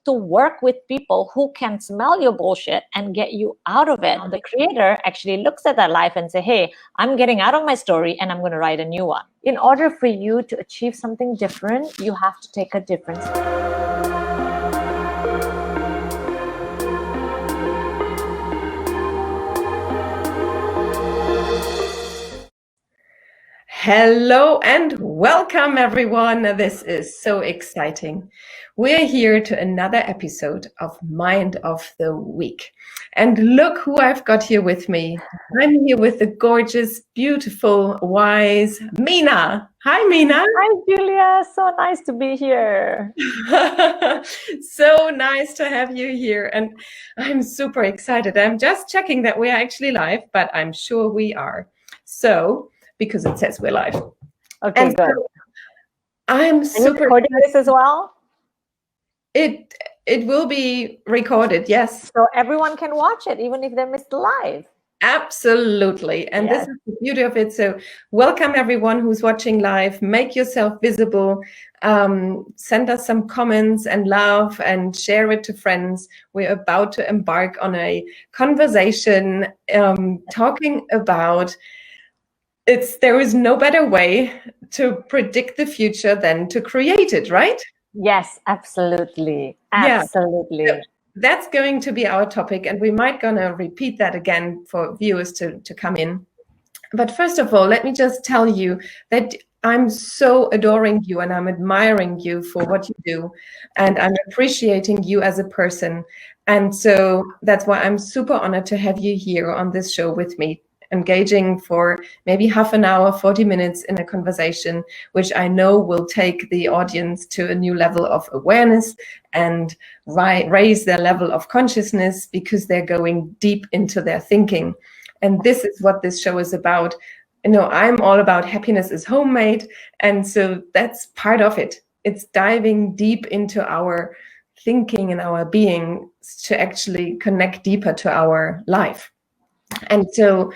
to work with people who can smell your bullshit and get you out of it. The creator actually looks at that life and say, hey, I'm getting out of my story and I'm going to write a new one. In order for you to achieve something different, you have to take a different step. Hello and welcome, everyone. This is so exciting. We're here to another episode of Mind of the Week. And look who I've got here with me. I'm here with the gorgeous, beautiful, wise Meena. Hi, Meena. Hi, Julia. So nice to be here. So nice to have you here. And I'm super excited. I'm just checking that we are actually live, but I'm sure we are. So, because it says we're live. Okay, and good. So I'm super recording this as well. It will be recorded, yes. So everyone can watch it, even if they missed the live. Absolutely, and yes. This is the beauty of it. So welcome everyone who's watching live. Make yourself visible. Send us some comments and love, and share it to friends. We're about to embark on a conversation talking about. There is no better way to predict the future than to create it, right? Yes, absolutely. Absolutely. Yeah. That's going to be our topic, and we might gonna repeat that again for viewers to come in. But first of all, let me just tell you that I'm so adoring you and I'm admiring you for what you do, and I'm appreciating you as a person. And so that's why I'm super honored to have you here on this show with me, engaging for maybe half an hour, 40 minutes in a conversation, which I know will take the audience to a new level of awareness and raise their level of consciousness, because they're going deep into their thinking. And this is what this show is about. You know, I'm all about happiness is homemade. And so that's part of it. It's diving deep into our thinking and our being to actually connect deeper to our life. And so,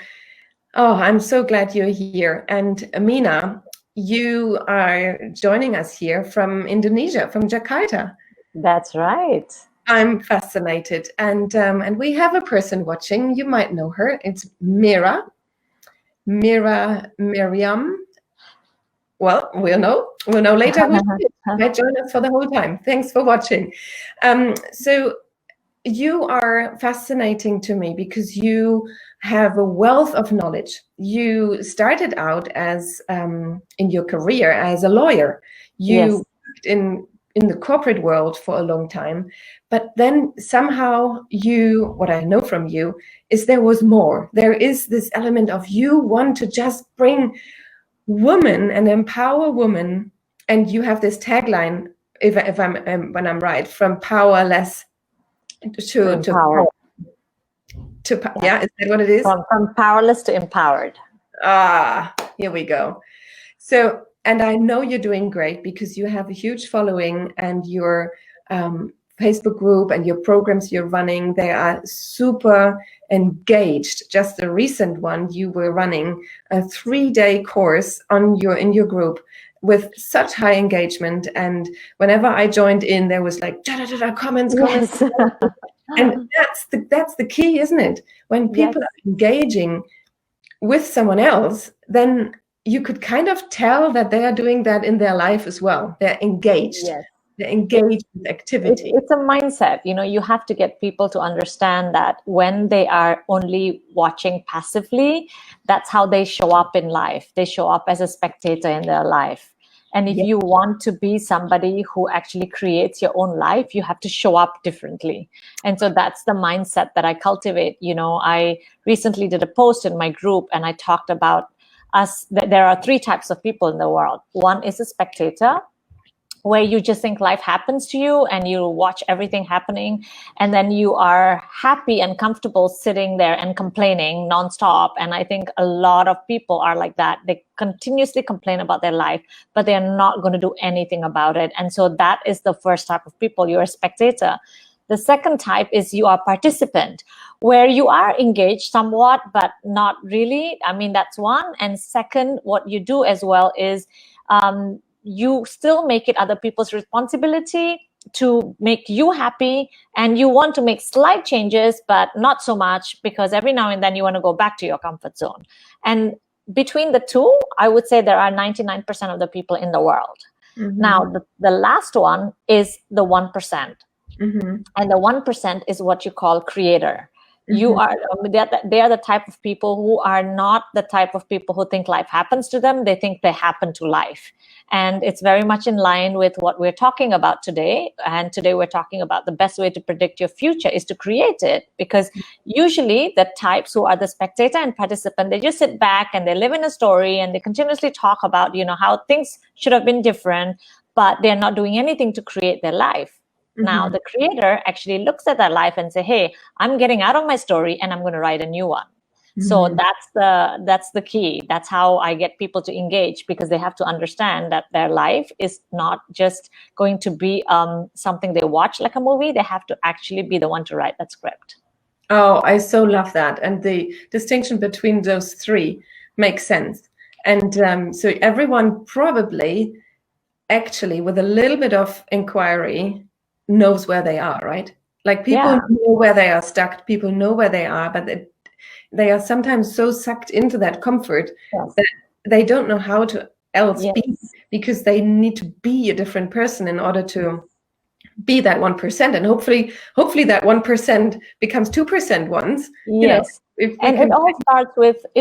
oh, I'm so glad you're here. And Meena, you are joining us here from Indonesia, from Jakarta. That's right. I'm fascinated. And we have a person watching. You might know her. It's Miriam. Well, we'll know later who she is. Might join us for the whole time. Thanks for watching. So you are fascinating to me because you have a wealth of knowledge. You started out as in your career as a lawyer. You worked in the corporate world for a long time, but then somehow what I know from you is there was more. There is this element of you want to just bring women and empower women, and you have this tagline, if I'm when I'm right, from powerless to power. Yeah, is that what it is? From powerless to empowered. Ah, here we go. So, and I know you're doing great because you have a huge following, and your Facebook group and your programs you're running, they are super engaged. Just the recent one, you were running a 3-day course in your group with such high engagement. And whenever I joined in, there was like comments. Yes. And that's the key, isn't it? When people are engaging with someone else, then you could kind of tell that they are doing that in their life as well. They're engaged. Yes. They're engaged with activity. It's a mindset. You know, you have to get people to understand that when they are only watching passively, that's how they show up in life. They show up as a spectator in their life. And if you want to be somebody who actually creates your own life, you have to show up differently. And so that's the mindset that I cultivate. You know, I recently did a post in my group and I talked about there are 3 types of people in the world. One is a spectator, where you just think life happens to you and you watch everything happening, and then you are happy and comfortable sitting there and complaining nonstop. And I think a lot of people are like that. They continuously complain about their life, but they are not going to do anything about it. And so that is the first type of people. You're a spectator. The second type is you are participant, where you are engaged somewhat, but not really. I mean, that's one. And second, what you do as well is you still make it other people's responsibility, to make you happy, and you want to make slight changes, but not so much, because every now and then you want to go back to your comfort zone. And between the two, I would say there are 99% of the people in the world. Now, the last one is the 1%. And the 1% is what you call creator. You are, they are the type of people who are not the type of people who think life happens to them. They think they happen to life. And it's very much in line with what we're talking about today. And today we're talking about the best way to predict your future is to create it. Because usually the types who are the spectator and participant, they just sit back and they live in a story and they continuously talk about, how things should have been different, but they're not doing anything to create their life. Now, the creator actually looks at that life and say, hey, I'm getting out of my story and I'm going to write a new one. So that's the key. That's how I get people to engage, because they have to understand that their life is not just going to be something they watch like a movie. They have to actually be the one to write that script. Oh, I so love that. And the distinction between those three makes sense. And so everyone probably actually, with a little bit of inquiry, knows where they are, right? Like people know where they are stuck, people know where they are, but they are sometimes so sucked into that comfort that they don't know how to else be, because they need to be a different person in order to be that 1%. And hopefully that 1% becomes 2% once. And it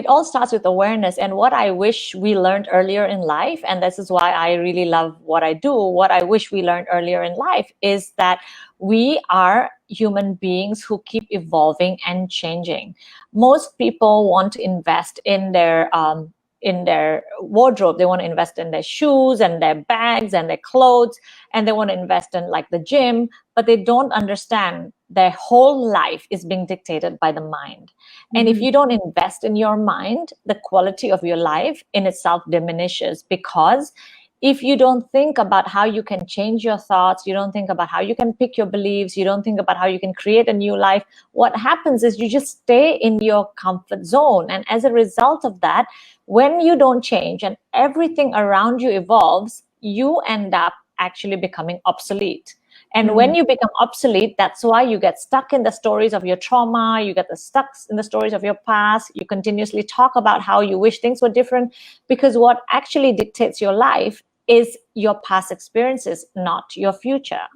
all starts with awareness. And what I wish we learned earlier in life, and this is why I really love what I do, what I wish we learned earlier in life is that we are human beings who keep evolving and changing. Most people want to invest in their wardrobe. They want to invest in their shoes and their bags and their clothes, and they want to invest in like the gym, but they don't understand their whole life is being dictated by the mind. And if you don't invest in your mind, the quality of your life in itself diminishes, because if you don't think about how you can change your thoughts, you don't think about how you can pick your beliefs, you don't think about how you can create a new life, what happens is you just stay in your comfort zone. And as a result of that, when you don't change and everything around you evolves, you end up actually becoming obsolete. And when you become obsolete, that's why you get stuck in the stories of your trauma, you get stuck in the stories of your past, you continuously talk about how you wish things were different, because what actually dictates your life is your past experiences, not your future.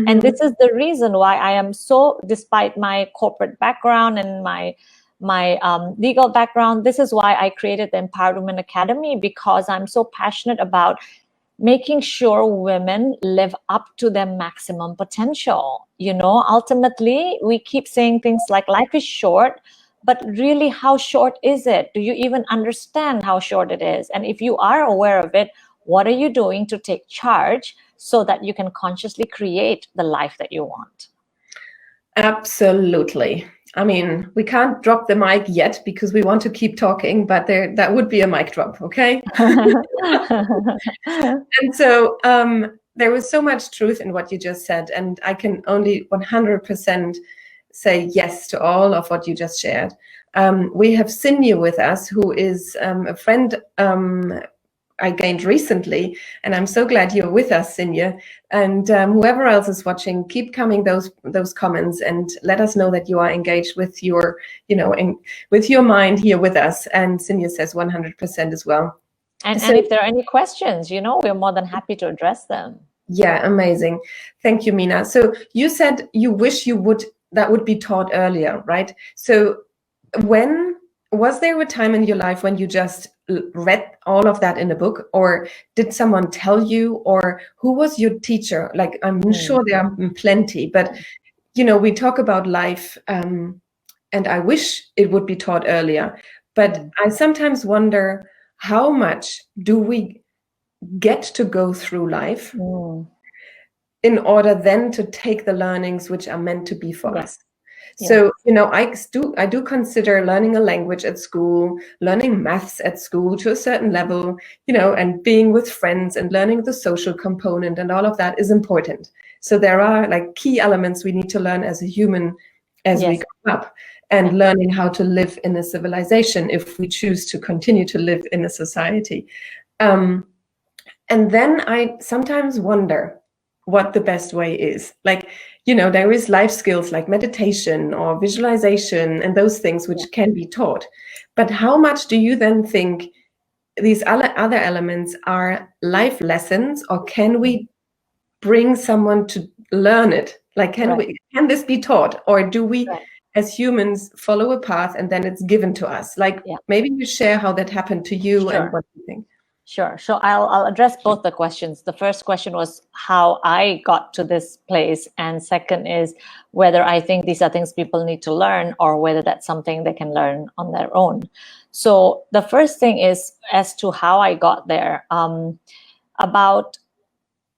And this is the reason why I am so, despite my corporate background and my legal background, this is why I created the Empowered Women Academy, because I'm so passionate about making sure women live up to their maximum potential. Ultimately, we keep saying things like life is short, but really, how short is it? Do you even understand how short it is? And if you are aware of it, what are you doing to take charge so that you can consciously create the life that you want? Absolutely. I mean, we can't drop the mic yet because we want to keep talking, but that would be a mic drop, okay? And so there was so much truth in what you just said, and I can only 100% say yes to all of what you just shared. We have Sinya with us, who is a friend I gained recently, and I'm so glad you're with us, Sinya. And whoever else is watching, keep coming those comments and let us know that you are engaged with your, with your mind here with us. And Sinya says 100% as well. And if there are any questions, we're more than happy to address them. Yeah, amazing. Thank you, Meena. So you said you wish that would be taught earlier, right? So was there a time in your life when you just read all of that in a book, or did someone tell you, or who was your teacher? Like, I'm sure there are plenty, but we talk about life, and I wish it would be taught earlier, but I sometimes wonder, how much do we get to go through life in order then to take the learnings which are meant to be for us? So, I do consider learning a language at school, learning maths at school to a certain level, and being with friends and learning the social component and all of that is important. So there are like key elements we need to learn as a human as we grow up, and learning how to live in a civilization if we choose to continue to live in a society. And then I sometimes wonder, what the best way is. Like, there is life skills like meditation or visualization and those things which can be taught. But how much do you then think these other elements are life lessons, or can we bring someone to learn it? Like, can this be taught, or do we as humans follow a path and then it's given to us? Like, maybe you share how that happened to you and what you think. Sure. So I'll address both the questions. The first question was how I got to this place. And second is whether I think these are things people need to learn or whether that's something they can learn on their own. So the first thing is as to how I got there.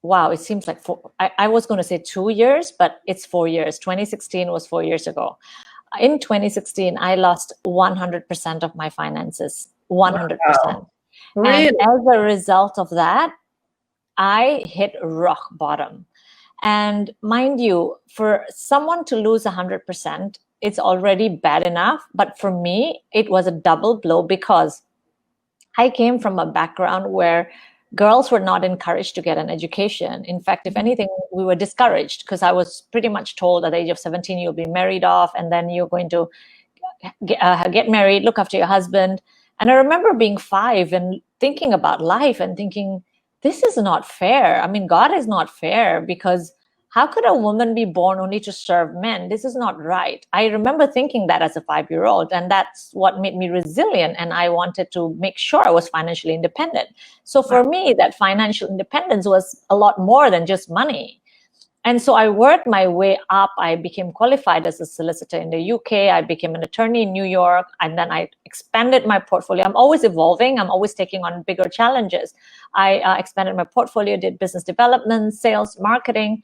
It seems like I was going to say 2 years, but it's 4 years. 2016 was 4 years ago. In 2016, I lost 100% of my finances, 100%. Wow. Really? And as a result of that, I hit rock bottom. And mind you, for someone to lose 100%, it's already bad enough. But for me, it was a double blow because I came from a background where girls were not encouraged to get an education. In fact, if anything, we were discouraged because I was pretty much told at the age of 17, you'll be married off and then you're going to get married, look after your husband. And I remember being 5 and thinking about life and thinking, this is not fair. I mean, God is not fair because how could a woman be born only to serve men? This is not right. I remember thinking that as a 5-year-old, and that's what made me resilient. And I wanted to make sure I was financially independent. So for me, that financial independence was a lot more than just money. And so I worked my way up. I became qualified as a solicitor in the UK. I became an attorney in New York. And then I expanded my portfolio. I'm always evolving. I'm always taking on bigger challenges. I expanded my portfolio, did business development, sales, marketing.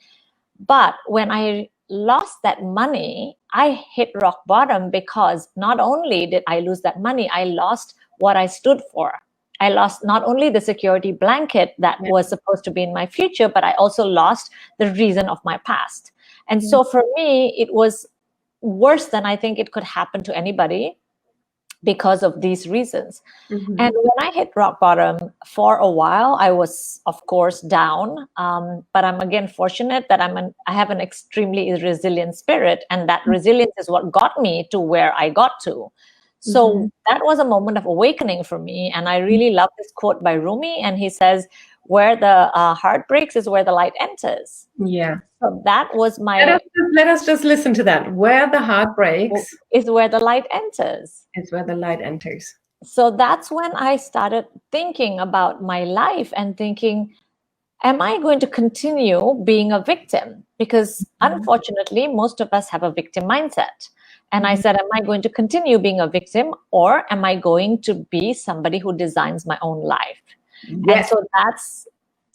But when I lost that money, I hit rock bottom because not only did I lose that money, I lost what I stood for. I lost not only the security blanket that was supposed to be in my future, but I also lost the reason of my past. And so for me, it was worse than I think it could happen to anybody because of these reasons. And when I hit rock bottom for a while, I was, of course, down. But I'm again fortunate that I have an extremely resilient spirit. And that resilience is what got me to where I got to. So that was a moment of awakening for me. And I really love this quote by Rumi. And he says, where the heart breaks is where the light enters. Yeah. So that was my... Let us just listen to that. Where the heart breaks... is where the light enters. Is where the light enters. So that's when I started thinking about my life and thinking, am I going to continue being a victim? Because unfortunately, most of us have a victim mindset. And I said, am I going to continue being a victim or am I going to be somebody who designs my own life? Yes. And so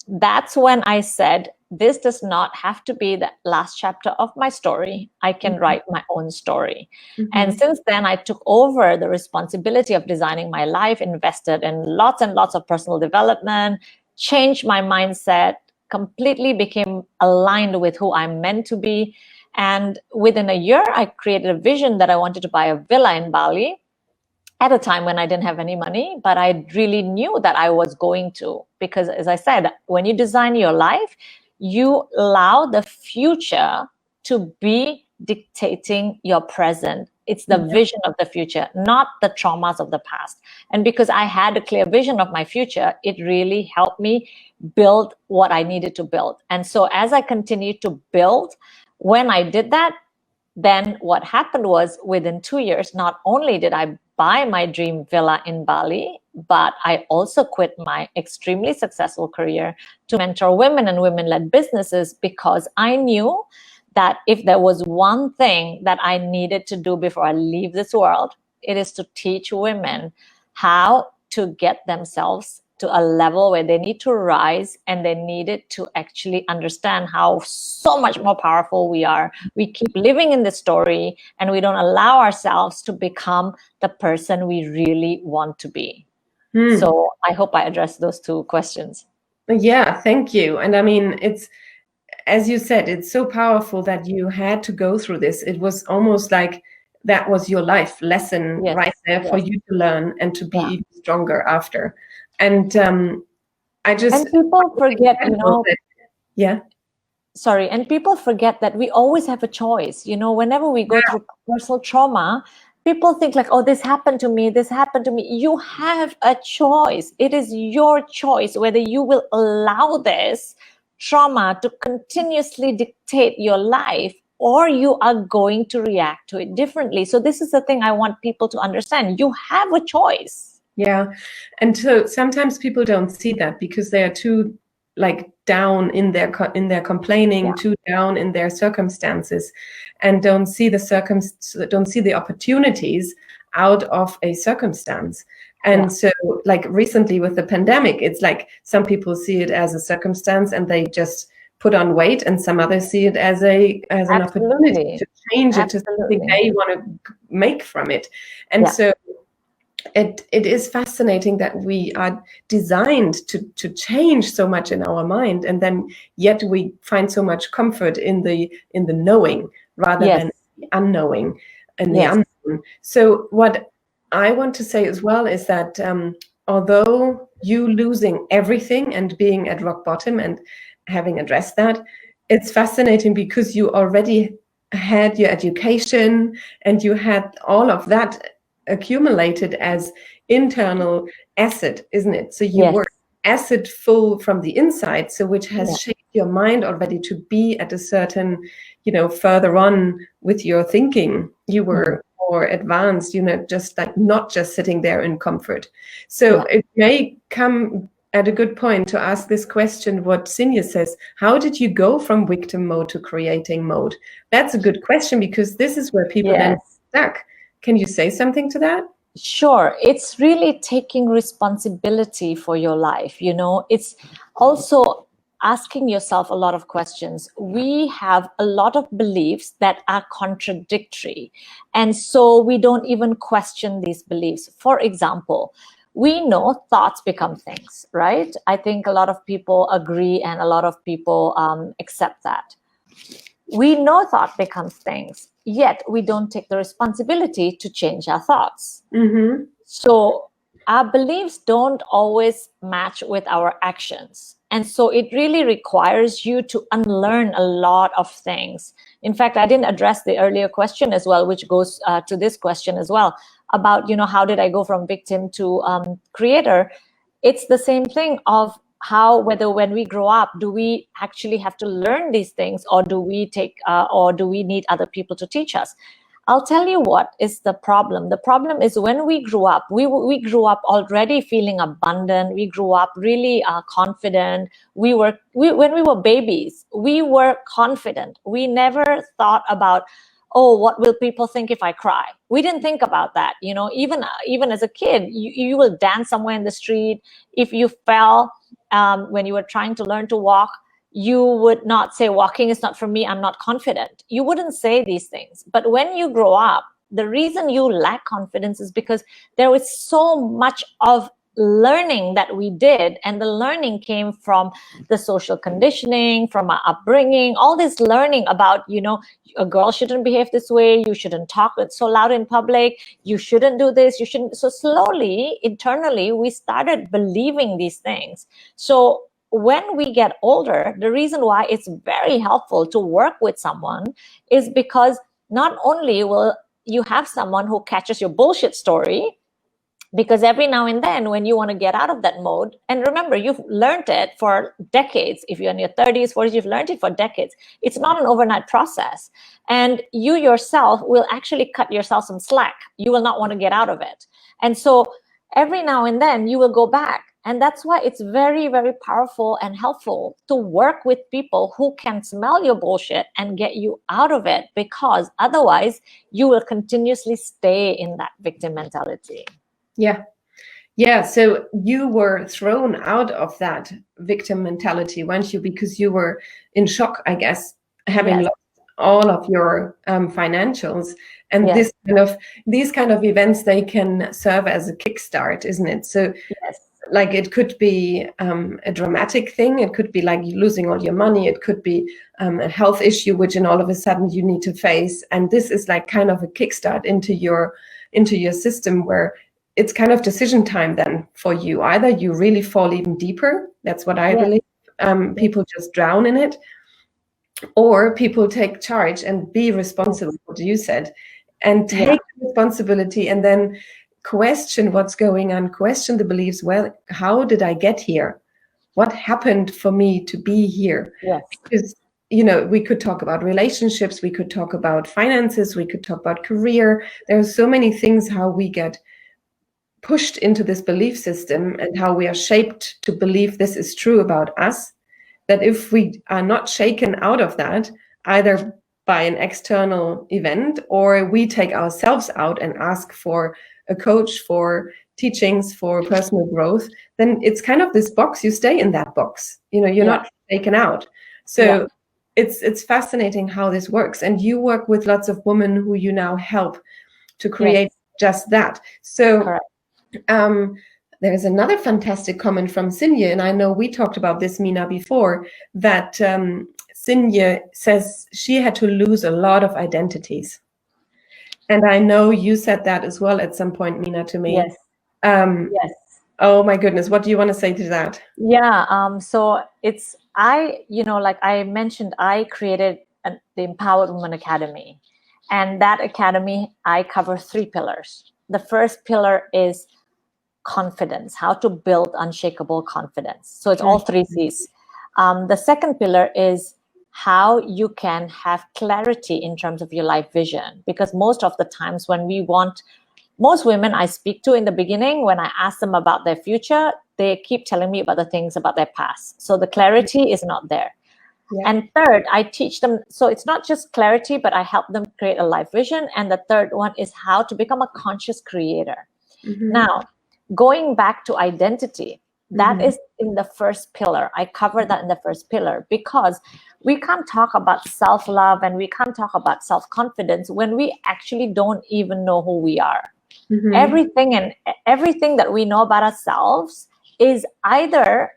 that's when I said, this does not have to be the last chapter of my story. I can write my own story. And since then, I took over the responsibility of designing my life, invested in lots and lots of personal development, changed my mindset, completely became aligned with who I'm meant to be. And within a year, I created a vision that I wanted to buy a villa in Bali at a time when I didn't have any money, but I really knew that I was going to, because as I said, when you design your life, you allow the future to be dictating your present. It's the vision of the future, not the traumas of the past. And because I had a clear vision of my future, it really helped me build what I needed to build. And so as I continued to build, when I did that, then what happened was within 2 years, not only did I buy my dream villa in Bali, but I also quit my extremely successful career to mentor women and women-led businesses because I knew that if there was one thing that I needed to do before I leave this world, it is to teach women how to get themselves to a level where they need to rise and they needed to actually understand how so much more powerful we are. We keep living in the story and we don't allow ourselves to become the person we really want to be. So I hope I addressed those 2 questions. Yeah, thank you. And I mean, it's, as you said, it's so powerful that you had to go through this. It was almost like that was your life lesson right there for you to learn and to be even stronger after. And I just... And people forget, Yeah. sorry, and people forget that we always have a choice. Whenever we go through personal trauma, people think like, oh, this happened to me, this happened to me. You have a choice. It is your choice whether you will allow this trauma to continuously dictate your life, or you are going to react to it differently. So this is the thing I want people to understand. You have a choice. Yeah. And so sometimes people don't see that because they are too down in their complaining, too down in their circumstances, and don't see the opportunities out of a circumstance. And so recently with the pandemic, it's like some people see it as a circumstance and they just put on weight, and some others see it as an opportunity to change it to something they want to make from it. And so it is fascinating that we are designed to change so much in our mind, and then yet we find so much comfort in the knowing rather than the unknowing and the unknown. So what I want to say as well is that although you losing everything and being at rock bottom and having addressed that, it's fascinating because you already had your education and you had all of that accumulated as internal asset, isn't it? So you were asset full from the inside, so which has shaped your mind already to be at a certain, further on with your thinking. You were more advanced, just not just sitting there in comfort. So it may come at a good point to ask this question, what Sinja says, how did you go from victim mode to creating mode? That's a good question, because this is where people then stuck. Can you say something to that? Sure. It's really taking responsibility for your life. It's also asking yourself a lot of questions. We have a lot of beliefs that are contradictory, and so we don't even question these beliefs. For example, we know thoughts become things, right? I think a lot of people agree, and a lot of people accept that. We know thought becomes things, yet we don't take the responsibility to change our thoughts. Mm-hmm. So our beliefs don't always match with our actions. And so it really requires you to unlearn a lot of things. In fact, I didn't address the earlier question as well, which goes to this question as well, about, how did I go from victim to creator? It's the same thing of how, whether when we grow up, do we actually have to learn these things, or do we need other people to teach us? I'll tell you what is the problem. The problem is when we grew up, we grew up already feeling abundant. We grew up really confident. When we were babies, we were confident. We never thought about, oh, what will people think if I cry? We didn't think about that. Even as a kid, you will dance somewhere in the street. If you fell when you were trying to learn to walk, you would not say, walking is not for me, I'm not confident. You wouldn't say these things. But when you grow up, the reason you lack confidence is because there was so much of learning that we did, and the learning came from the social conditioning, from our upbringing, all this learning about, a girl shouldn't behave this way, you shouldn't talk so loud in public, you shouldn't do this, you shouldn't. So slowly, internally, we started believing these things. So when we get older, the reason why it's very helpful to work with someone is because not only will you have someone who catches your bullshit story, because every now and then when you want to get out of that mode, and remember, you've learned it for decades. If you're in your 30s, 40s, you've learned it for decades. It's not an overnight process. And you yourself will actually cut yourself some slack. You will not want to get out of it. And so every now and then you will go back. And that's why it's very, very powerful and helpful to work with people who can smell your bullshit and get you out of it, because otherwise you will continuously stay in that victim mentality. Yeah. So you were thrown out of that victim mentality, weren't you? Because you were in shock, I guess, having lost all of your financials. And these kind of events, they can serve as a kickstart, isn't it? So like it could be a dramatic thing. It could be like losing all your money. It could be a health issue, which in all of a sudden you need to face. And this is like kind of a kickstart into your system, where it's kind of decision time then for you. Either you really fall even deeper. That's what I believe. People just drown in it. or people take charge and be responsible, what you said, and take responsibility and then question what's going on, question the beliefs. Well, how did I get here? What happened for me to be here? Yes. Because, we could talk about relationships, we could talk about finances, we could talk about career. There are so many things how we get pushed into this belief system and how we are shaped to believe this is true about us, that if we are not shaken out of that, either by an external event or we take ourselves out and ask for a coach, for teachings, for personal growth, then it's kind of this box. You stay in that box. You're not taken out. So it's fascinating how this works. And you work with lots of women who you now help to create just that. So Correct. There's another fantastic comment from Sinye, and I know we talked about this, Meena, before, that Sinye says she had to lose a lot of identities. And I know you said that as well at some point, Meena, to me. Yes. Yes. Oh my goodness, what do you want to say to that? Yeah. So it's, like I mentioned, I created the Empowered Woman Academy. And that academy, I cover 3 pillars. The first pillar is confidence, how to build unshakable confidence. So it's all 3 C's. The second pillar is how you can have clarity in terms of your life vision. Because most of the times when most women I speak to in the beginning, when I ask them about their future, they keep telling me about the things about their past. So the clarity is not there. Yeah. And third, I teach them, so it's not just clarity, but I help them create a life vision. And the third one is how to become a conscious creator. Mm-hmm. Now, going back to identity, that is in the first pillar. I cover that in the first pillar because we can't talk about self-love and we can't talk about self-confidence when we actually don't even know who we are. Mm-hmm. Everything that we know about ourselves is either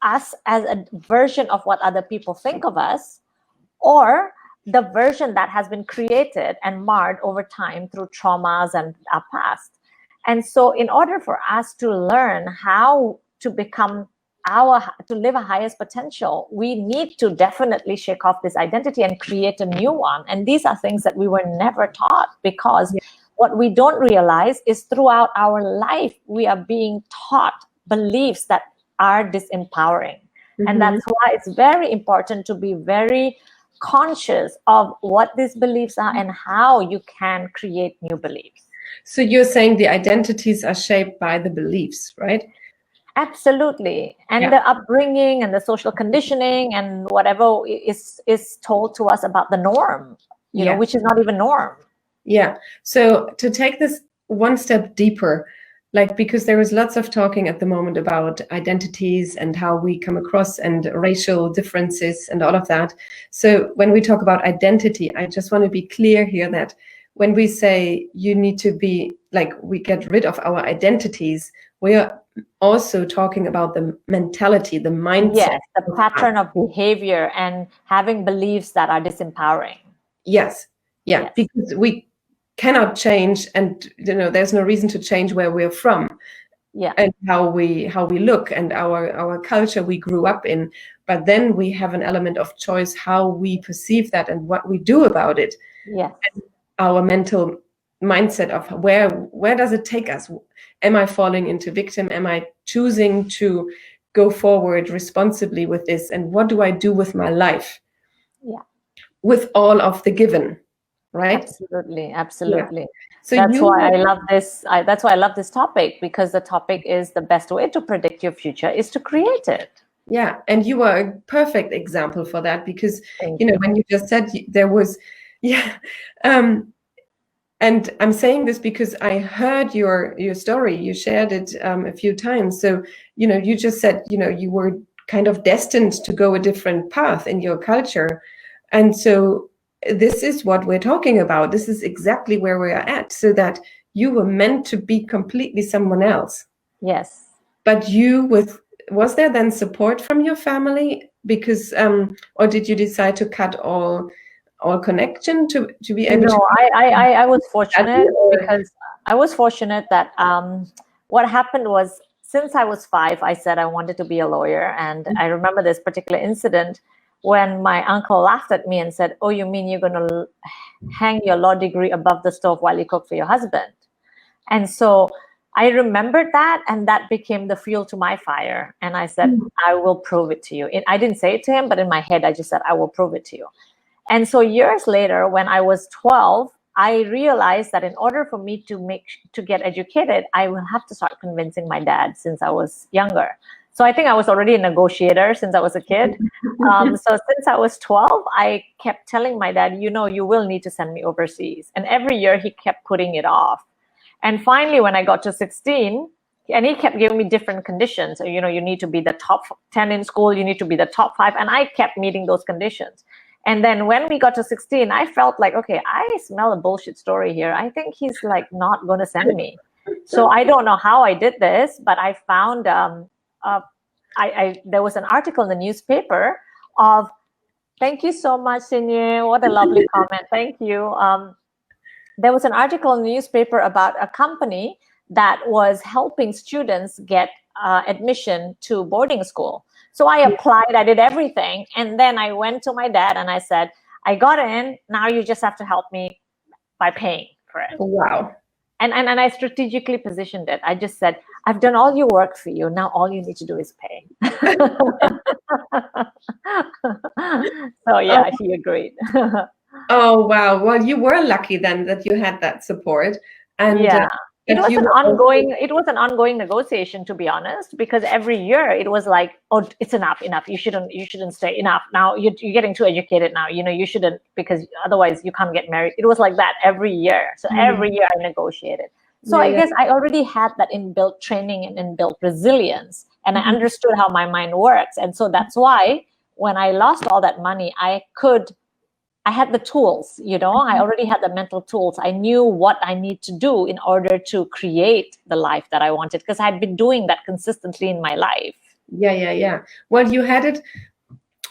us as a version of what other people think of us, or the version that has been created and marred over time through traumas and our past. And so in order for us to learn how to become to live our highest potential, we need to definitely shake off this identity and create a new one. And these are things that we were never taught, because what we don't realize is throughout our life, we are being taught beliefs that are disempowering. Mm-hmm. And that's why it's very important to be very conscious of what these beliefs are and how you can create new beliefs. So you're saying the identities are shaped by the beliefs, right? Absolutely. And the upbringing and the social conditioning and whatever is told to us about the norm, you know, which is not even norm. Yeah. So to take this one step deeper, because there is lots of talking at the moment about identities and how we come across and racial differences and all of that. So when we talk about identity, I just want to be clear here that when we say you need to be we get rid of our identities, we are also talking about the mentality, the mindset. Yes, the pattern of behavior and having beliefs that are disempowering. Yes. Yeah. Yes. Because we cannot change, and there's no reason to change where we're from. Yeah. And how we look and our culture we grew up in. But then we have an element of choice how we perceive that and what we do about it. Yes. And our mental mindset of where does it take us? Am I falling into victim? Am I choosing to go forward responsibly with this? And what do I do with my life? Yeah. With all of the given, right? Absolutely. Yeah. So that's why I love this topic, because the topic is the best way to predict your future is to create it. Yeah. And you are a perfect example for that, because when you just said there was and I'm saying this because I heard your story. You shared it a few times. So, you just said, you were kind of destined to go a different path in your culture. And so this is what we're talking about. This is exactly where we are at, so that you were meant to be completely someone else. Yes. But was there then support from your family? Because, or did you decide to cut all connection to be able to? No, I was fortunate, because I was fortunate that what happened was, since I was 5, I said I wanted to be a lawyer. And I remember this particular incident when my uncle laughed at me and said, "Oh, you mean you're going to hang your law degree above the stove while you cook for your husband?" And so I remembered that, and that became the fuel to my fire. And I said, I will prove it to you. I didn't say it to him, but in my head, I just said, I will prove it to you. And so years later, when I was 12, I realized that in order for me to get educated, I will have to start convincing my dad since I was younger. So I think I was already a negotiator since I was a kid. So since I was 12, I kept telling my dad, you will need to send me overseas. And every year he kept putting it off. And finally, when I got to 16, and he kept giving me different conditions. So, you need to be the top 10 in school, you need to be the top 5. And I kept meeting those conditions. And then when we got to 16, I felt like, okay, I smell a bullshit story here. I think he's like not going to send me. So I don't know how I did this, but I found there was an article in the newspaper of, thank you so much, Sinye. What a lovely comment. Thank you. There was an article in the newspaper about a company that was helping students get admission to boarding school. So I applied, I did everything. And then I went to my dad and I said, I got in, now you just have to help me by paying for it. Wow. And I strategically positioned it. I just said, I've done all your work for you. Now all you need to do is pay. So yeah, he agreed. Oh, wow. Well, you were lucky then that you had that support. And yeah, it was an ongoing negotiation, to be honest, because every year it was like, oh, it's enough. You shouldn't stay. Enough. Now you're getting too educated now. You shouldn't, because otherwise you can't get married. It was like that every year. So every year I negotiated. So I guess I already had that inbuilt training and inbuilt resilience, and I understood how my mind works. And so that's why when I lost all that money, I had the tools, I already had the mental tools. I knew what I need to do in order to create the life that I wanted, because I'd been doing that consistently in my life. Yeah. Well, you had it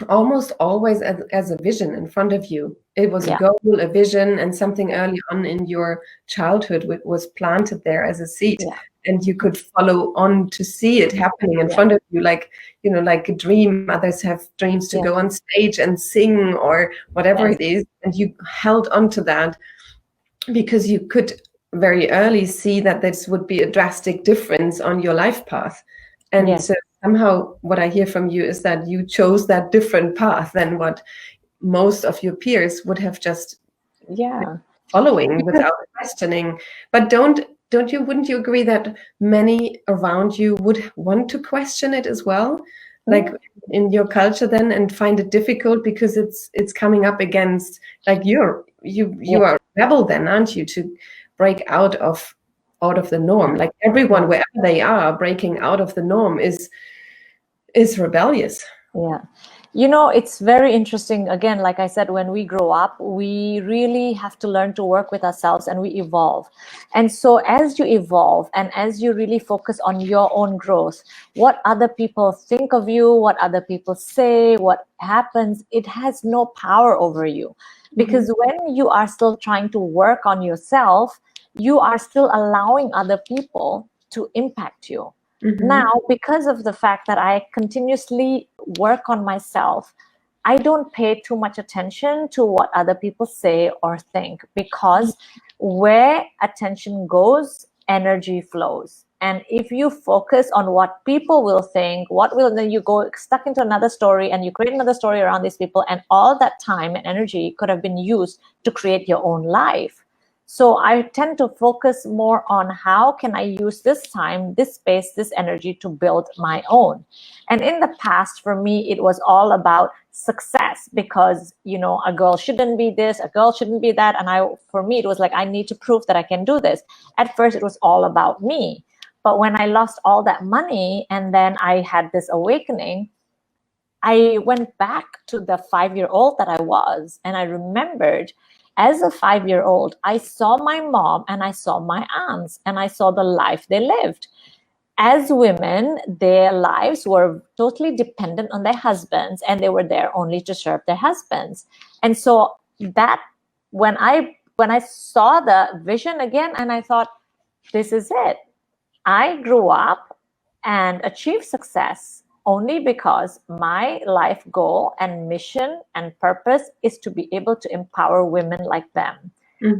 almost always as a vision in front of you. It was a goal, a vision, and something early on in your childhood was planted there as a seed. Yeah. And you could follow on to see it happening in front of you, like a dream. Others have dreams to go on stage and sing or whatever it is. And you held on to that because you could very early see that this would be a drastic difference on your life path. And so somehow what I hear from you is that you chose that different path than what most of your peers would have just following without questioning. But wouldn't you agree that many around you would want to question it as well? Like in your culture then, and find it difficult because it's coming up against, like you are a rebel then, aren't you, to break out of the norm? Like everyone, wherever they are, breaking out of the norm is rebellious. Yeah. It's very interesting. Again, like I said, when we grow up, we really have to learn to work with ourselves and we evolve. And so as you evolve and as you really focus on your own growth, what other people think of you, what other people say, what happens, it has no power over you. Because when you are still trying to work on yourself, you are still allowing other people to impact you. Now, because of the fact that I continuously work on myself, I don't pay too much attention to what other people say or think, because where attention goes, energy flows. And if you focus on what people will think, then you go stuck into another story and you create another story around these people, and all that time and energy could have been used to create your own life. So I tend to focus more on how can I use this time, this space, this energy to build my own. And in the past, for me, it was all about success, because, a girl shouldn't be this, a girl shouldn't be that. And for me, it was like, I need to prove that I can do this. At first, it was all about me. But when I lost all that money and then I had this awakening, I went back to the 5-year-old that I was, and I remembered, as a 5-year-old, I saw my mom and I saw my aunts and I saw the life they lived. As women, their lives were totally dependent on their husbands, and they were there only to serve their husbands. And so that when I saw the vision again, and I thought, this is it. I grew up and achieved success only because my life goal and mission and purpose is to be able to empower women like them,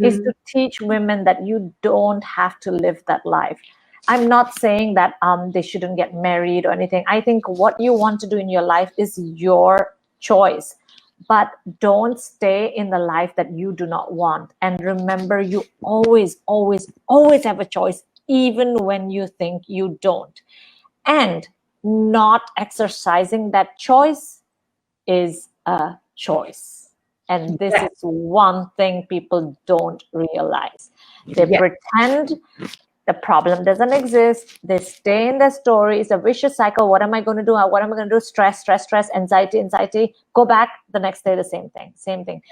is to teach women that you don't have to live that life. I'm not saying that they shouldn't get married or anything. I think what you want to do in your life is your choice, but don't stay in the life that you do not want. And remember, you always, always, always have a choice, even when you think you don't. And not exercising that choice is a choice. And this is one thing people don't realize. They pretend the problem doesn't exist. They stay in their story. It's a vicious cycle. What am I going to do? What am I going to do? Stress, stress, stress, anxiety, anxiety. Go back the next day, the same thing, same thing.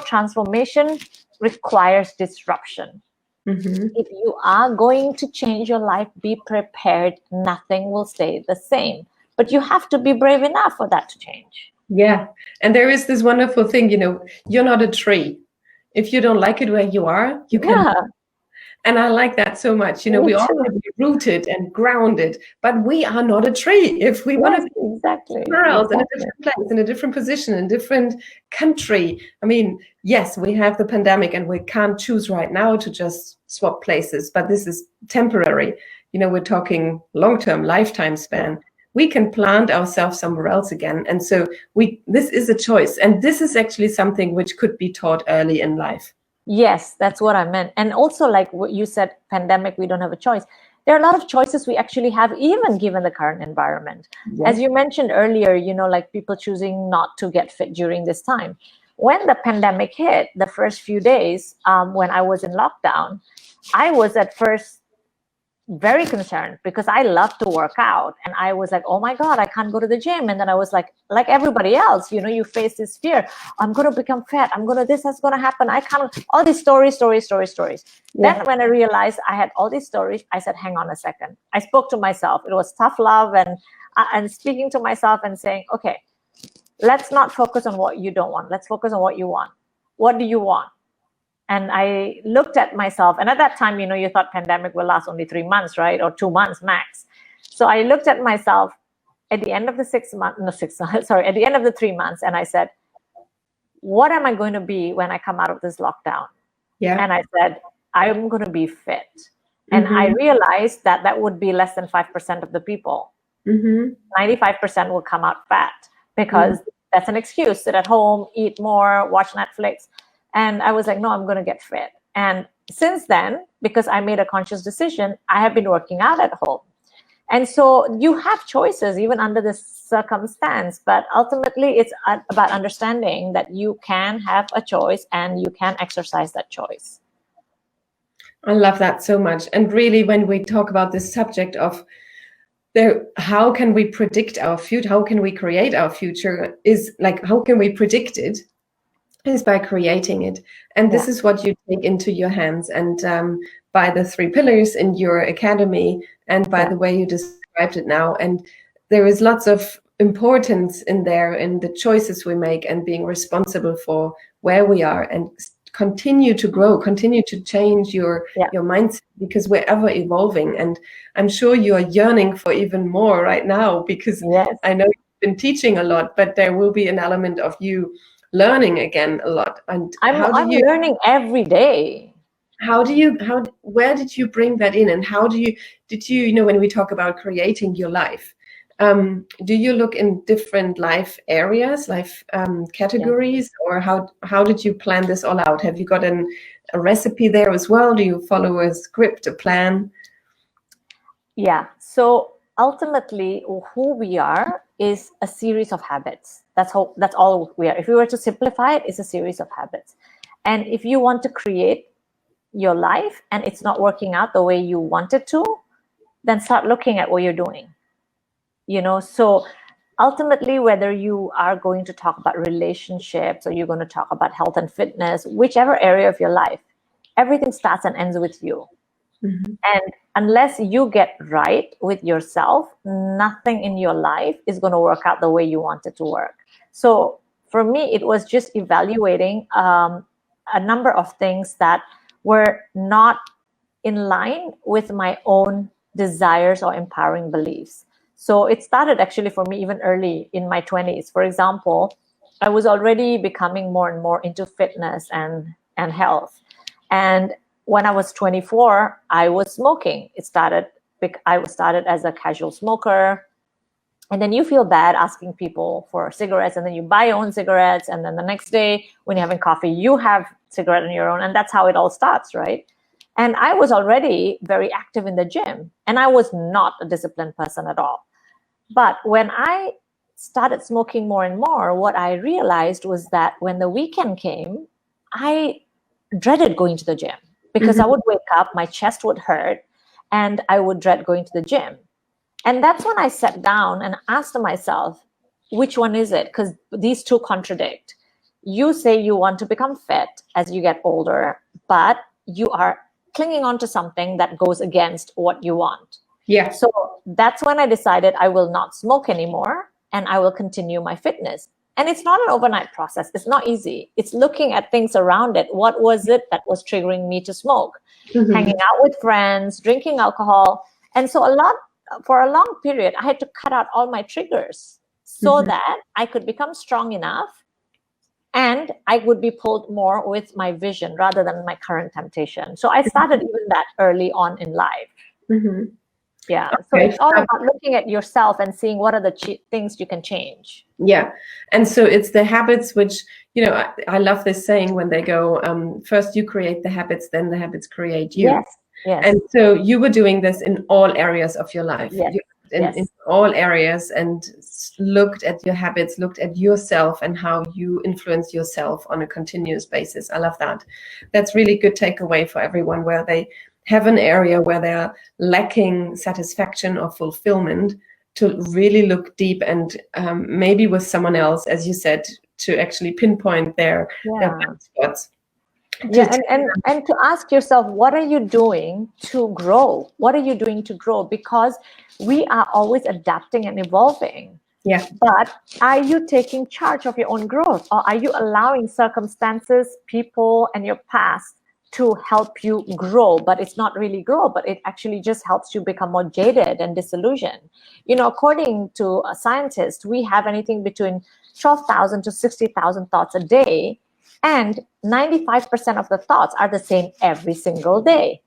Transformation requires disruption. If you are going to change your life, be prepared. Nothing will stay the same. But you have to be brave enough for that to change. Yeah. And there is this wonderful thing, you're not a tree. If you don't like it where you are, you can. And I like that so much. We all want to be rooted and grounded, but we are not a tree. If we want to be somewhere else, in a different place, in a different position, in a different country. I mean, yes, we have the pandemic and we can't choose right now to just swap places, but this is temporary. We're talking long-term lifetime span. We can plant ourselves somewhere else again. And so this is a choice. And this is actually something which could be taught early in life. Yes, that's what I meant. And also, like what you said, pandemic, we don't have a choice. There are a lot of choices we actually have, even given the current environment. Yes. As you mentioned earlier, like people choosing not to get fit during this time. When the pandemic hit, the first few days, when I was in lockdown, I was at first very concerned because I love to work out. And I was like, oh my God, I can't go to the gym. And then I was like everybody else, you face this fear. I'm going to become fat. This is going to happen. I can't, all these stories. Yeah. Then when I realized I had all these stories, I said, hang on a second. I spoke to myself. It was tough love and speaking to myself and saying, okay, let's not focus on what you don't want. Let's focus on what you want. What do you want? And I looked at myself, and at that time, you thought pandemic will last only 3 months, right? Or 2 months max. So I looked at myself at the end of the at the end of the 3 months. And I said, what am I going to be when I come out of this lockdown? Yeah. And I said, I'm going to be fit. And I realized that would be less than 5% of the people. 95% will come out fat because that's an excuse. Sit at home, eat more, watch Netflix. And I was like, no, I'm going to get fit. And since then, because I made a conscious decision, I have been working out at home. And so you have choices even under this circumstance. But ultimately, it's about understanding that you can have a choice and you can exercise that choice. I love that so much. And really, when we talk about this subject of how can we predict our future, how can we create our future, is like, how can we predict it? Is by creating it. And this is what you take into your hands. And by the 3 pillars in your academy and by the way you described it now. And there is lots of importance in there in the choices we make and being responsible for where we are and continue to grow, continue to change your mindset, because we're ever evolving. And I'm sure you are yearning for even more right now, because I know you've been teaching a lot, but there will be an element of you learning again a lot. And I'm learning every day. Where did you bring that in? And did you when we talk about creating your life, do you look in different life areas, life categories, or how did you plan this all out? Have you got a recipe there as well? Do you follow a script, a plan? Yeah. So ultimately, who we are is a series of habits. That's all we are. If we were to simplify it, it's a series of habits. And if you want to create your life and it's not working out the way you want it to, then start looking at what you're doing. So ultimately, whether you are going to talk about relationships or you're going to talk about health and fitness, whichever area of your life, everything starts and ends with you. And unless you get right with yourself, nothing in your life is going to work out the way you want it to work. So for me, it was just evaluating a number of things that were not in line with my own desires or empowering beliefs. So it started actually for me even early in my 20s. For example, I was already becoming more and more into fitness and health. And when I was 24, I was smoking. I started as a casual smoker. And then you feel bad asking people for cigarettes, and then you buy your own cigarettes. And then the next day when you're having coffee, you have cigarette on your own. And that's how it all starts, right? And I was already very active in the gym, and I was not a disciplined person at all. But when I started smoking more and more, what I realized was that when the weekend came, I dreaded going to the gym because I would wake up, my chest would hurt, and I would dread going to the gym. And that's when I sat down and asked myself, which one is it? Because these two contradict. You say you want to become fit as you get older, but you are clinging on to something that goes against what you want. Yeah. So that's when I decided I will not smoke anymore and I will continue my fitness. And it's not an overnight process. It's not easy. It's looking at things around it. What was it that was triggering me to smoke? Hanging out with friends, drinking alcohol. And so for a long period, I had to cut out all my triggers so that I could become strong enough and I would be pulled more with my vision rather than my current temptation. So I started even that early on in life. Yeah. Okay. So it's all about looking at yourself and seeing what are the things you can change. Yeah. And so it's the habits which, I love this saying when they go, first you create the habits, then the habits create you. Yes. Yes. And so you were doing this in all areas of your life. Yes. In all areas, and looked at your habits, looked at yourself and how you influence yourself on a continuous basis. I love that. That's really good takeaway for everyone, where they have an area where they're lacking satisfaction or fulfillment, to really look deep and maybe with someone else, as you said, to actually pinpoint their blind spots. Yeah, and to ask yourself, what are you doing to grow? What are you doing to grow? Because we are always adapting and evolving. Yeah. But are you taking charge of your own growth, or are you allowing circumstances, people, and your past to help you grow? But it's not really grow, but it actually just helps you become more jaded and disillusioned. According to a scientist, we have anything between 12,000 to 60,000 thoughts a day. And 95% of the thoughts are the same every single day.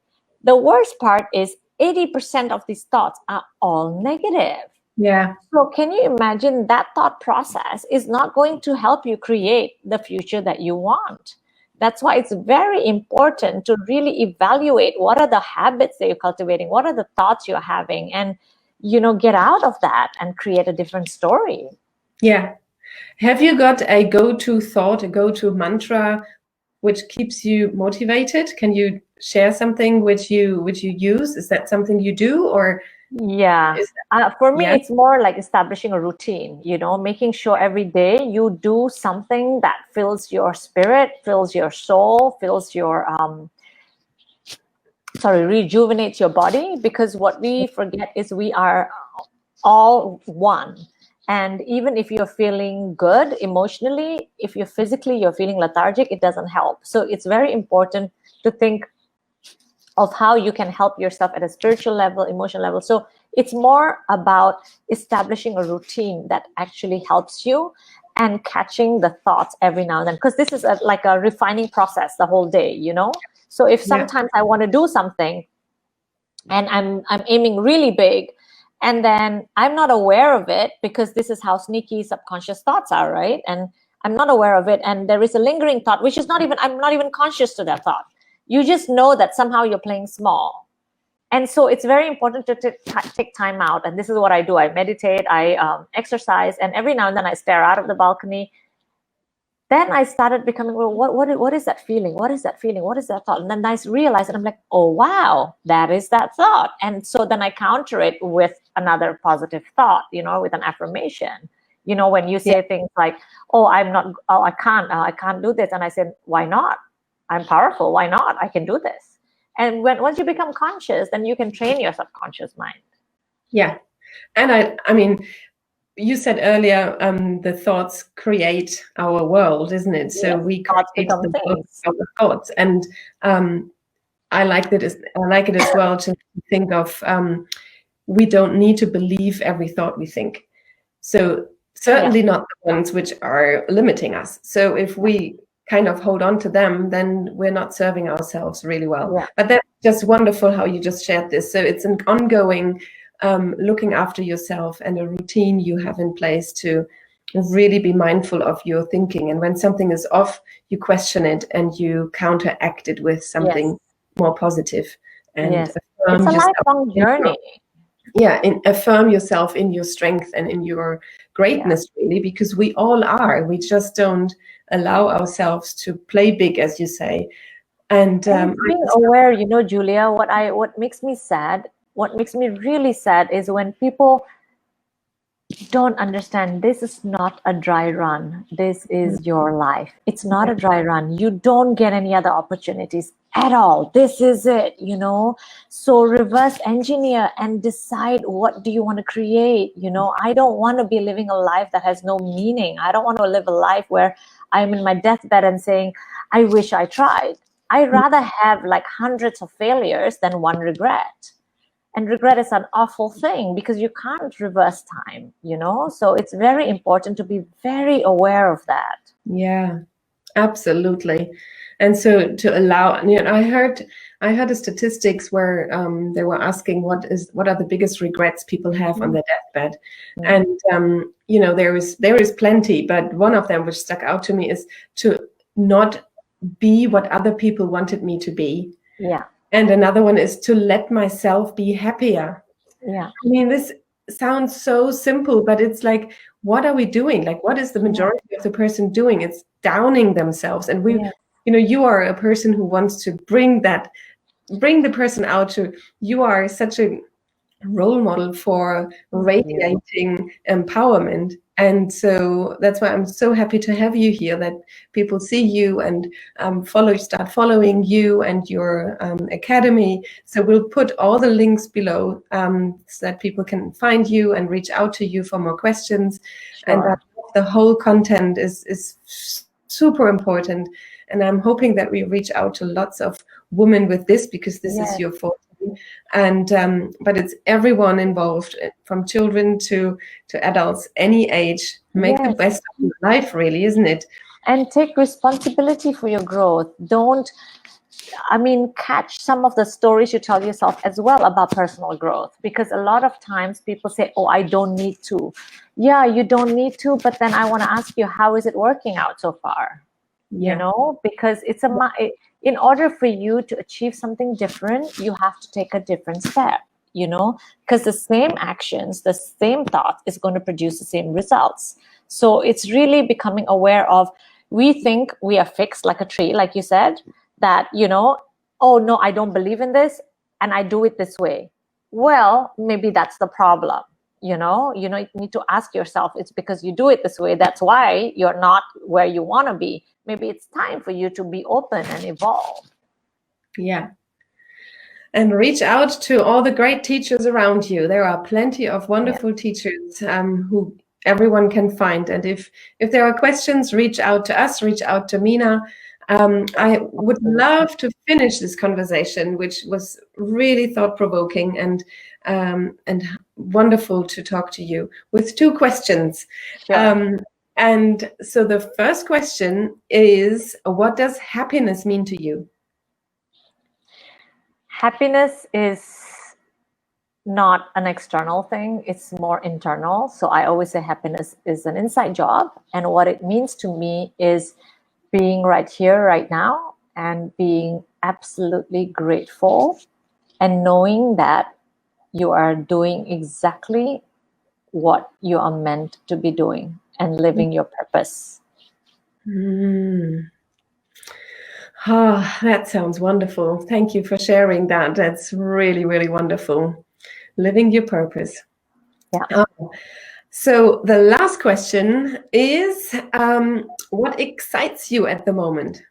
The worst part is 80% of these thoughts are all negative. Yeah. So can you imagine that thought process is not going to help you create the future that you want? That's why it's very important to really evaluate what are the habits that you're cultivating, what are the thoughts you're having, and, get out of that and create a different story. Yeah. Have you got a go-to thought, a go-to mantra, which keeps you motivated? Can you share something which you use? Is that something you do, or? Yeah. For me, it's more like establishing a routine, making sure every day you do something that fills your spirit, fills your soul, fills your, rejuvenates your body. Because what we forget is we are all one. And even if you're feeling good emotionally, if you're feeling lethargic, it doesn't help. So it's very important to think of how you can help yourself at a spiritual level, emotional level. So it's more about establishing a routine that actually helps you and catching the thoughts every now and then. Because this is like a refining process the whole day, So if sometimes I want to do something and I'm aiming really big, and then I'm not aware of it, because this is how sneaky subconscious thoughts are, right? And I'm not aware of it. And there is a lingering thought, which is I'm not even conscious to that thought. You just know that somehow you're playing small. And so it's very important to take time out. And this is what I do. I meditate, I exercise, and every now and then I stare out of the balcony. Then I started becoming, well, what is that feeling? What is that feeling? What is that thought? And then I realized, and I'm like, oh, wow, that is that thought. And so then I counter it with another positive thought, with an affirmation. When you say things like, oh, I can't do this. And I said, why not? I'm powerful. Why not? I can do this. And once you become conscious, then you can train your subconscious mind. Yeah. And I mean, you said earlier, the thoughts create our world, isn't it? So we create the world of our thoughts. And I like it as well to think of we don't need to believe every thought we think. So certainly not the ones which are limiting us. So if we kind of hold on to them, then we're not serving ourselves really well. Yeah. But that's just wonderful how you just shared this. So it's an ongoing looking after yourself and a routine you have in place to really be mindful of your thinking. And when something is off, you question it and you counteract it with something more positive. And it's a lifelong journey. Affirm yourself in your strength and in your greatness, really, because we all are. We just don't allow ourselves to play big, as you say. And being aware, you know, Julia, what makes me sad, what makes me really sad is when people don't understand this is not a dry run. This is your life. It's not a dry run. You don't get any other opportunities at all. This is it, you know. So reverse engineer and decide, what do you want to create? You know, I don't want to be living a life that has no meaning. I don't want to live a life where I'm in my deathbed and saying, I wish I tried. I'd rather have like hundreds of failures than one regret. And regret is an awful thing because you can't reverse time, you know? So it's very important to be very aware of that. Yeah, absolutely. And so to allow, you know, I heard the statistics where they were asking what are the biggest regrets people have on their deathbed. And you know, there is plenty, but one of them which stuck out to me is to not be what other people wanted me to be. Yeah. And another one is to let myself be happier. Yeah. I mean, this sounds so simple, but it's like, what are we doing? Like, what is the majority of the person doing? It's downing themselves. And we, you know, you are a person who wants to bring the person out to, you are such a role model for radiating empowerment. And so that's why I'm so happy to have you here, that people see you and start following you and your academy. So we'll put all the links below so that people can find you and reach out to you for more questions. Sure. And that the whole content is super important. And I'm hoping that we reach out to lots of women with this, because this is your forte. And but it's everyone involved, from children to adults, any age. Make the best of your life, really, isn't it? And take responsibility for your growth. Don't, I mean, catch some of the stories you tell yourself as well about personal growth, because a lot of times people say, oh, I don't need to. Yeah, you don't need to, but then I want to ask you, how is it working out so far? You know, because it's in order for you to achieve something different, you have to take a different step, you know, because the same actions, the same thought is going to produce the same results. So it's really becoming aware of, we think we are fixed like a tree, like you said, that, you know, oh no, I don't believe in this and I do it this way. Well, maybe that's the problem. You know, you need to ask yourself, it's because you do it this way. That's why you're not where you want to be. Maybe it's time for you to be open and evolve. Yeah. And reach out to all the great teachers around you. There are plenty of wonderful teachers who everyone can find. And if there are questions, reach out to us, reach out to Meena. I would love to finish this conversation, which was really thought-provoking and wonderful to talk to you, with two questions. Sure. And so the first question is, what does happiness mean to you? Happiness is not an external thing. It's more internal. So I always say happiness is an inside job. And what it means to me is being right here, right now, and being absolutely grateful and knowing that you are doing exactly what you are meant to be doing and living your purpose. Oh, that sounds wonderful. Thank you for sharing that. That's really, really wonderful. Living your purpose. Yeah. So the last question is, what excites you at the moment?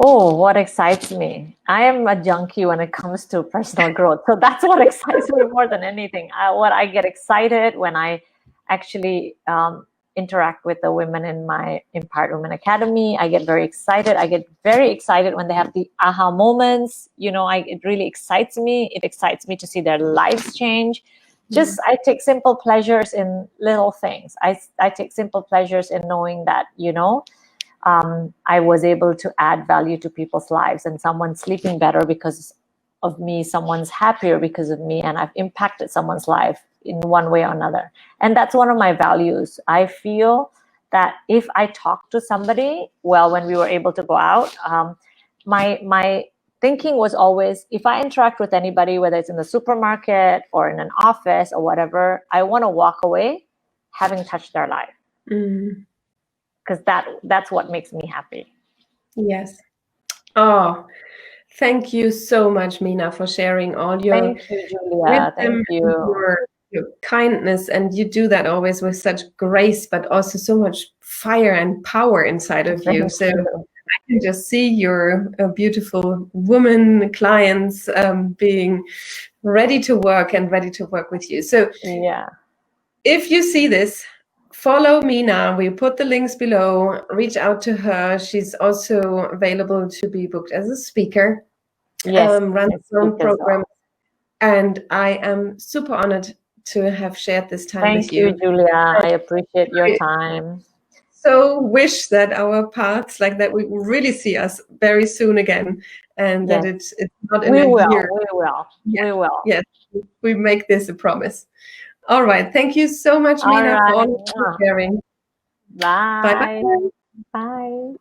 Oh, what excites me? I am a junkie when it comes to personal growth. So that's what excites me more than anything. What I get excited when I actually interact with the women in my Empowered Women Academy, I get very excited. I get very excited when they have the aha moments. It really excites me. It excites me to see their lives change. Just I take simple pleasures in little things. I take simple pleasures in knowing that, I was able to add value to people's lives, and someone's sleeping better because of me, someone's happier because of me, and I've impacted someone's life in one way or another. And that's one of my values. I feel that if I talk to somebody, well, when we were able to go out, my thinking was always, if I interact with anybody, whether it's in the supermarket or in an office or whatever, I want to walk away having touched their life. Because that's what makes me happy. Yes. Oh, thank you so much, Meena, for sharing all your Thank you, Julia. Thank you. Your kindness, and you do that always with such grace, but also so much fire and power inside of you. So I can just see your beautiful woman clients being ready to work and ready to work with you. So yeah, if you see this, follow Meena. We put the links below. Reach out to her. She's also available to be booked as a speaker. Yes, runs her own program. Well. And I am super honored to have shared this time with you. Thank you, Julia. I appreciate your time. So wish that our paths, like that, we really see us very soon again, and that it's not in a year. We will. Yeah. We will. Yes, we make this a promise. All right. Thank you so much, Meena, for all sharing. Bye. Bye. Bye.